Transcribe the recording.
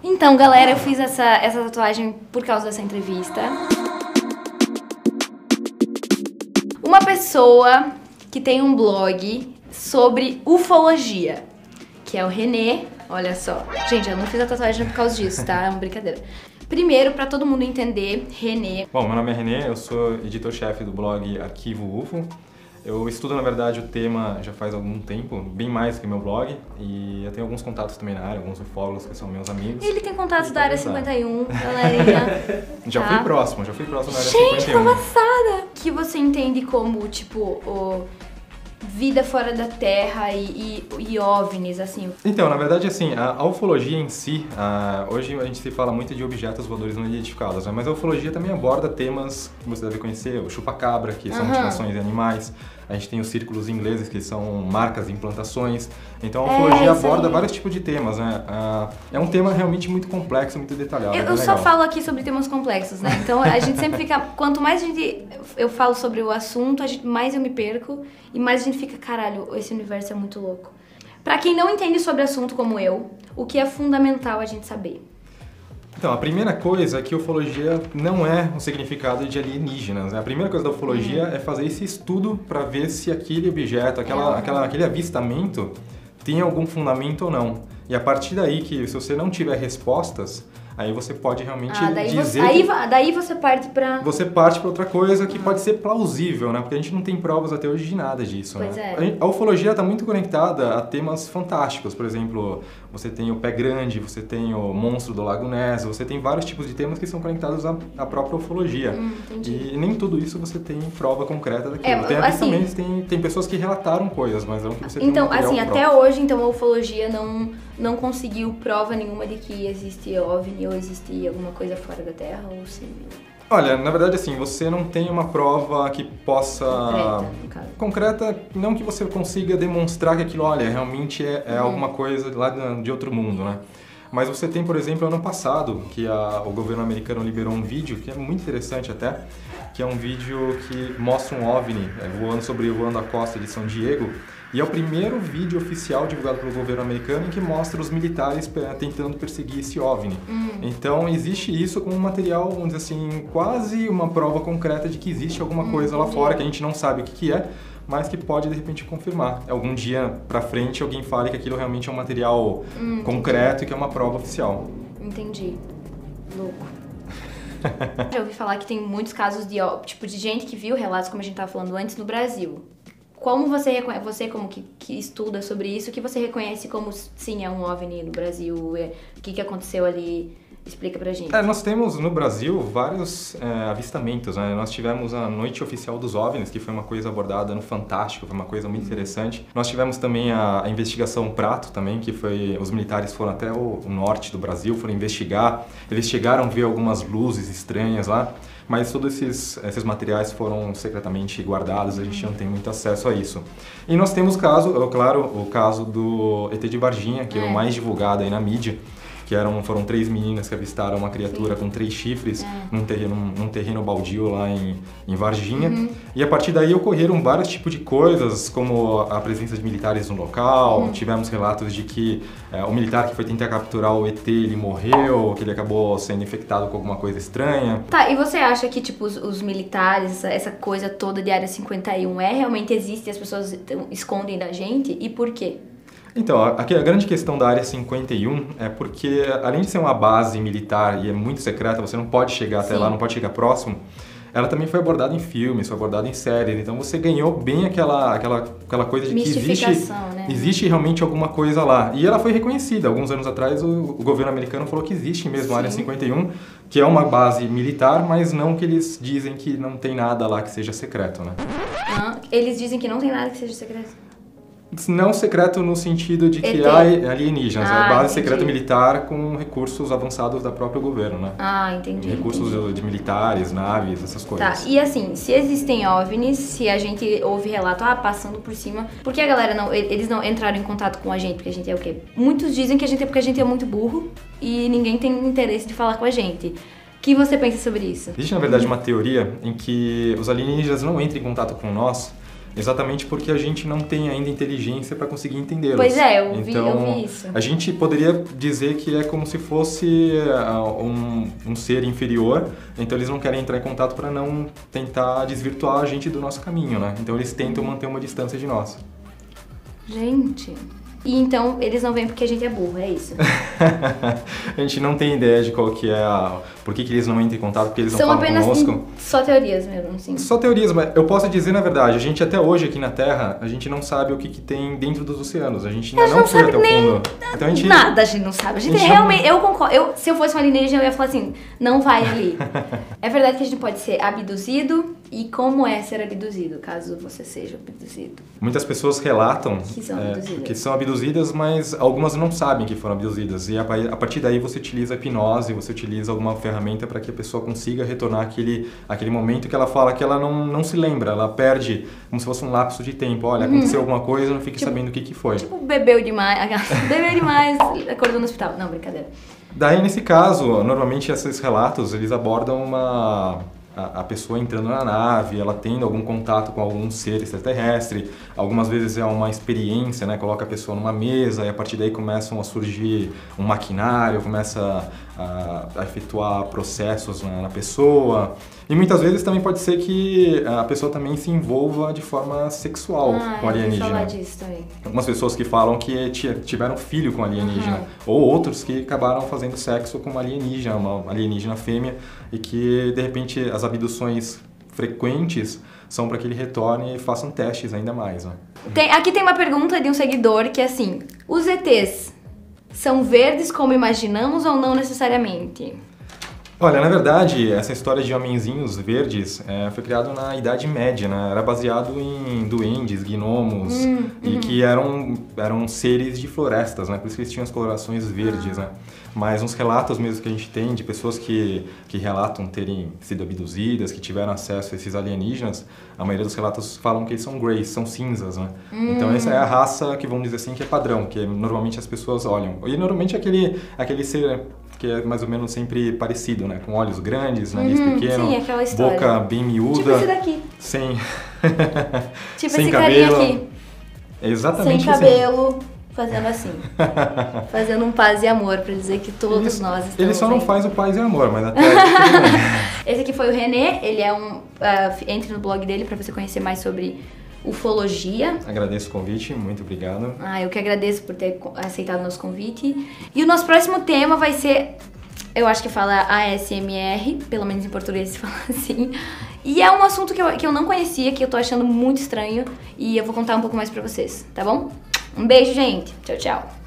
Então, galera, eu fiz essa tatuagem por causa dessa entrevista. Uma pessoa que tem um blog sobre ufologia, que é o René. Olha só. Gente, eu não fiz a tatuagem por causa disso, tá? É uma brincadeira. Primeiro, pra todo mundo entender, René... Bom, meu nome é René, eu sou editor-chefe do blog Arquivo UFO. Eu estudo, na verdade, o tema já faz algum tempo, bem mais que meu blog, e eu tenho alguns contatos também na área, alguns ufólogos que são meus amigos. Ele tem contatos da área 51, galerinha. Já fui próximo na área 51. Gente, tô passada! Que você entende como, tipo, vida fora da Terra e OVNIs, assim? Então, na verdade, assim, a ufologia em si, hoje a gente se fala muito de objetos voadores não identificados, né? Mas a ufologia também aborda temas que você deve conhecer, o chupa-cabra, que são mutilações de animais, a gente tem os círculos ingleses, que são marcas de implantações. Então a ufologia aborda vários tipos de temas, né? É um tema realmente muito complexo, muito detalhado. Eu só falo aqui sobre temas complexos, né? Então a gente sempre fica... Quanto mais eu falo sobre o assunto, mais eu me perco e mais a gente fica, caralho, esse universo é muito louco. Pra quem não entende sobre assunto como eu, o que é fundamental a gente saber? Então, a primeira coisa é que a ufologia não é um significado de alienígenas, né? A primeira coisa da ufologia é fazer esse estudo para ver se aquele objeto, aquele avistamento tem algum fundamento ou não. E a partir daí, que se você não tiver respostas, aí você pode realmente dizer... Daí você parte pra... Você parte pra outra coisa que pode ser plausível, né? Porque a gente não tem provas até hoje de nada disso, pois né? A ufologia está muito conectada a temas fantásticos. Por exemplo, você tem o Pé Grande, você tem o Monstro do Lago Ness, você tem vários tipos de temas que são conectados à própria ufologia. E nem tudo isso você tem prova concreta daquilo. Tem pessoas que relataram coisas, mas não que você tem então, um material até hoje, então, a ufologia não conseguiu prova nenhuma de que existe OVNI ou existe alguma coisa fora da Terra, ou sim? Olha, na verdade, assim, você não tem uma prova que possa... Concreta, não que você consiga demonstrar que aquilo, olha, realmente é alguma coisa lá de outro mundo, né? Mas você tem, por exemplo, ano passado, que o governo americano liberou um vídeo, que é muito interessante até, que é um vídeo que mostra um OVNI sobrevoando a costa de São Diego, e é o primeiro vídeo oficial divulgado pelo governo americano em que mostra os militares tentando perseguir esse OVNI. Então existe isso como um material, vamos dizer assim, quase uma prova concreta de que existe alguma coisa lá fora que a gente não sabe o que é, mas que pode de repente confirmar. Algum dia pra frente alguém fale que aquilo realmente é um material concreto e que é uma prova oficial. Entendi. Louco. Já ouvi falar que tem muitos casos de gente que viu relatos, como a gente estava falando antes, no Brasil. Como você como que estuda sobre isso, que você reconhece como sim é um OVNI no Brasil? O que aconteceu ali? Explica pra gente. Nós temos no Brasil vários avistamentos, né? Nós tivemos a Noite Oficial dos OVNIs, que foi uma coisa abordada no Fantástico, foi uma coisa muito interessante. Nós tivemos também a investigação Prato também, que foi... Os militares foram até o norte do Brasil, foram investigar. Eles chegaram a ver algumas luzes estranhas lá, mas todos esses materiais foram secretamente guardados, a gente não tem muito acesso a isso. E nós temos o caso do ET de Varginha, que é o mais divulgado aí na mídia, que foram 3 meninas que avistaram uma criatura com 3 chifres num terreno baldio lá em Varginha. E a partir daí ocorreram vários tipos de coisas, como a presença de militares no local, tivemos relatos de que o militar que foi tentar capturar o ET, ele morreu, que ele acabou sendo infectado com alguma coisa estranha. Tá, e você acha que tipo, os militares, essa coisa toda de Área 51 realmente existe e as pessoas escondem da gente? E por quê? Então, aqui a grande questão da Área 51 é porque, além de ser uma base militar e é muito secreta, você não pode chegar até lá, não pode chegar próximo, ela também foi abordada em filmes, foi abordada em séries, então você ganhou bem aquela coisa de que existe realmente alguma coisa lá. E ela foi reconhecida. Alguns anos atrás o governo americano falou que existe mesmo a Área 51, que é uma base militar, mas não que eles dizem que não tem nada lá que seja secreto, né? Eles dizem que não tem nada que seja secreto? Não secreto no sentido de que há alienígenas, é base secreta militar com recursos avançados da própria governo, né? Entendi. Recursos de militares, naves, essas coisas. Tá, e assim, se existem OVNIs, se a gente ouve relato, passando por cima, por que a galera eles não entraram em contato com a gente? Porque a gente é o quê? Muitos dizem que a gente é porque a gente é muito burro e ninguém tem interesse de falar com a gente. O que você pensa sobre isso? Existe, na verdade, uma teoria em que os alienígenas não entram em contato com nós exatamente porque a gente não tem ainda inteligência para conseguir entendê-los. Pois é, eu vi isso. A gente poderia dizer que é como se fosse um ser inferior, então eles não querem entrar em contato para não tentar desvirtuar a gente do nosso caminho, né? Então eles tentam manter uma distância de nós. Gente... E então eles não vêm porque a gente é burro, é isso? A gente não tem ideia de qual que é por que eles não entram em contato, porque eles não falam conosco. São apenas só teorias mesmo, assim. Só teorias, mas eu posso dizer na verdade, a gente até hoje aqui na Terra, a gente não sabe o que tem dentro dos oceanos. A gente ainda não foi até o fundo. Então, nada a gente não sabe. A gente realmente, eu concordo. Se eu fosse um alienígena, eu ia falar assim, não vai ali. É verdade que a gente pode ser abduzido. E como é ser abduzido, caso você seja abduzido? Muitas pessoas relatam que são abduzidas, mas algumas não sabem que foram abduzidas. E a partir daí você utiliza a hipnose, você utiliza alguma ferramenta para que a pessoa consiga retornar aquele momento que ela fala que ela não se lembra, ela perde como se fosse um lapso de tempo. Olha, aconteceu alguma coisa, não fique sabendo o que foi. Tipo, bebeu demais, acordou no hospital. Não, brincadeira. Daí, nesse caso, normalmente esses relatos, eles abordam a pessoa entrando na nave, ela tendo algum contato com algum ser extraterrestre, algumas vezes é uma experiência, né? Coloca a pessoa numa mesa e a partir daí começam a surgir um maquinário, começa a efetuar processos na pessoa. E muitas vezes também pode ser que a pessoa também se envolva de forma sexual com alienígena. Eu falar disso também. Algumas pessoas que falam que tiveram filho com alienígena, ou outros que acabaram fazendo sexo com uma alienígena fêmea, e que de repente as abduções frequentes são para que ele retorne e façam testes ainda mais. Né? Aqui tem uma pergunta de um seguidor que é assim: os ETs são verdes como imaginamos ou não necessariamente? Olha, na verdade, essa história de homenzinhos verdes foi criado na Idade Média, né? Era baseado em duendes, gnomos, e que eram seres de florestas, né? Por isso que eles tinham as colorações verdes, né? Mas uns relatos mesmo que a gente tem de pessoas que relatam terem sido abduzidas, que tiveram acesso a esses alienígenas, a maioria dos relatos falam que eles são greys, são cinzas, né? Então essa é a raça que, vamos dizer assim, que é padrão, que normalmente as pessoas olham. E normalmente aquele ser que é mais ou menos sempre parecido, né? Com olhos grandes, nariz pequeno, sim, aquela história. Boca bem miúda. Tipo esse daqui. Sem tipo sem esse cabelo. carinha aqui. Exatamente. Sem cabelo, fazendo assim. Fazendo um paz e amor, pra dizer que todos nós estamos... Ele só não faz o paz e amor, mas até Esse aqui foi o René, ele é entre no blog dele pra você conhecer mais sobre ufologia. Agradeço o convite, muito obrigado. Eu que agradeço por ter aceitado o nosso convite. E o nosso próximo tema vai ser, eu acho que fala ASMR, pelo menos em português se fala assim. E é um assunto que eu não conhecia, que eu tô achando muito estranho, e eu vou contar um pouco mais pra vocês, tá bom? Um beijo, gente. Tchau, tchau.